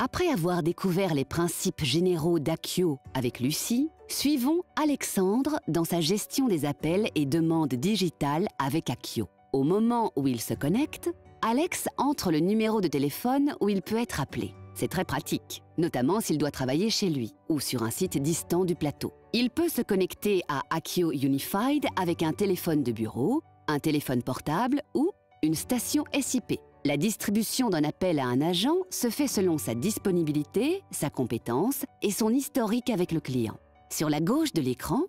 Après avoir découvert les principes généraux d'Accio avec Lucie, suivons Alexandre dans sa gestion des appels et demandes digitales avec Accio. Au moment où il se connecte, Alex entre le numéro de téléphone où il peut être appelé. C'est très pratique, notamment s'il doit travailler chez lui ou sur un site distant du plateau. Il peut se connecter à Accio Unified avec un téléphone de bureau, un téléphone portable ou une station SIP. La distribution d'un appel à un agent se fait selon sa disponibilité, sa compétence et son historique avec le client. Sur la gauche de l'écran,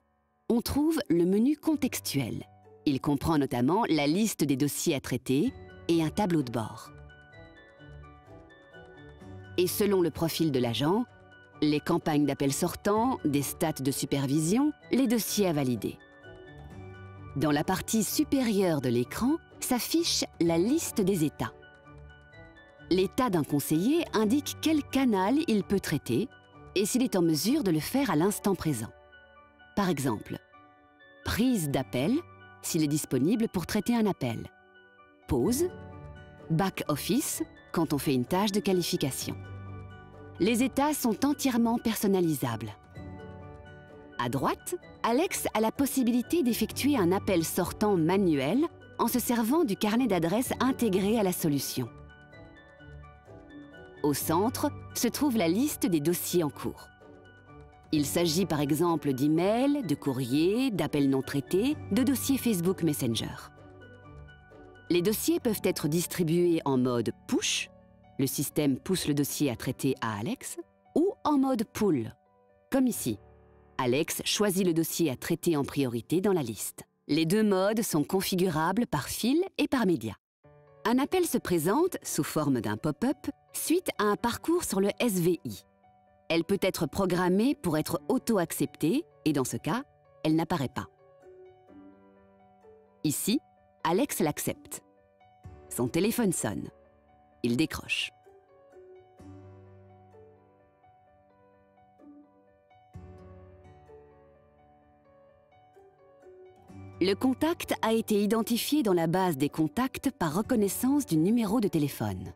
on trouve le menu contextuel. Il comprend notamment la liste des dossiers à traiter et un tableau de bord. Et selon le profil de l'agent, les campagnes d'appels sortants, des stats de supervision, les dossiers à valider. Dans la partie supérieure de l'écran s'affiche la liste des états. L'état d'un conseiller indique quel canal il peut traiter et s'il est en mesure de le faire à l'instant présent. Par exemple, prise d'appel, s'il est disponible pour traiter un appel. Pause, back-office, quand on fait une tâche de qualification. Les états sont entièrement personnalisables. À droite, Alex a la possibilité d'effectuer un appel sortant manuel en se servant du carnet d'adresses intégré à la solution. Au centre se trouve la liste des dossiers en cours. Il s'agit par exemple d'emails, de courriers, d'appels non traités, de dossiers Facebook Messenger. Les dossiers peuvent être distribués en mode push, le système pousse le dossier à traiter à Alex, ou en mode pull, comme ici. Alex choisit le dossier à traiter en priorité dans la liste. Les deux modes sont configurables par fil et par média. Un appel se présente sous forme d'un pop-up suite à un parcours sur le SVI. Elle peut être programmée pour être auto-acceptée et dans ce cas, elle n'apparaît pas. Ici, Alex l'accepte. Son téléphone sonne. Il décroche. Le contact a été identifié dans la base des contacts par reconnaissance du numéro de téléphone.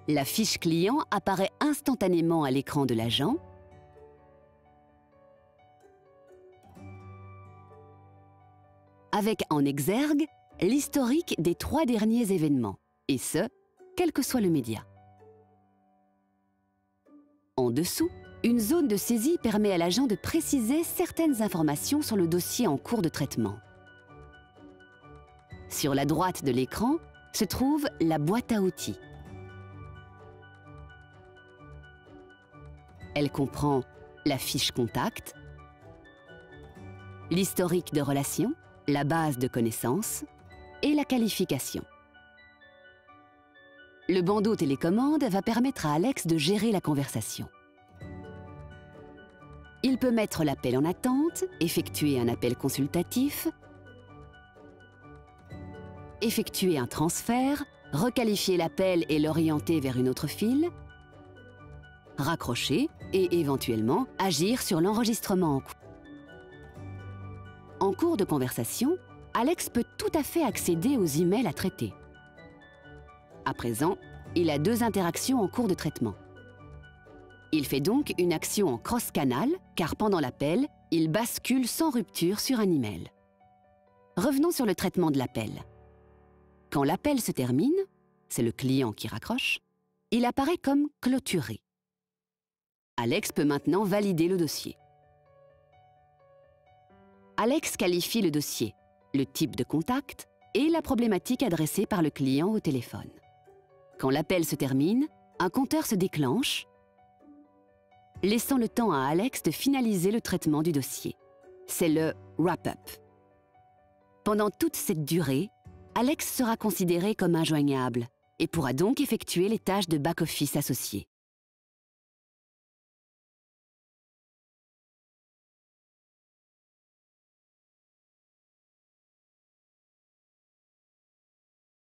La fiche client apparaît instantanément à l'écran de l'agent avec en exergue l'historique des 3 derniers événements, et ce, quel que soit le média. En dessous, une zone de saisie permet à l'agent de préciser certaines informations sur le dossier en cours de traitement. Sur la droite de l'écran se trouve la boîte à outils. Elle comprend la fiche contact, l'historique de relation, la base de connaissances et la qualification. Le bandeau télécommande va permettre à Alex de gérer la conversation. Il peut mettre l'appel en attente, effectuer un appel consultatif, effectuer un transfert, requalifier l'appel et l'orienter vers une autre file, raccrocher et éventuellement agir sur l'enregistrement en cours. En cours de conversation, Alex peut tout à fait accéder aux emails à traiter. À présent, il a 2 interactions en cours de traitement. Il fait donc une action en cross-canal, car pendant l'appel, il bascule sans rupture sur un email. Revenons sur le traitement de l'appel. Quand l'appel se termine, c'est le client qui raccroche, il apparaît comme clôturé. Alex peut maintenant valider le dossier. Alex qualifie le dossier, le type de contact et la problématique adressée par le client au téléphone. Quand l'appel se termine, un compteur se déclenche, laissant le temps à Alex de finaliser le traitement du dossier. C'est le wrap-up. Pendant toute cette durée, Alex sera considéré comme injoignable et pourra donc effectuer les tâches de back-office associées.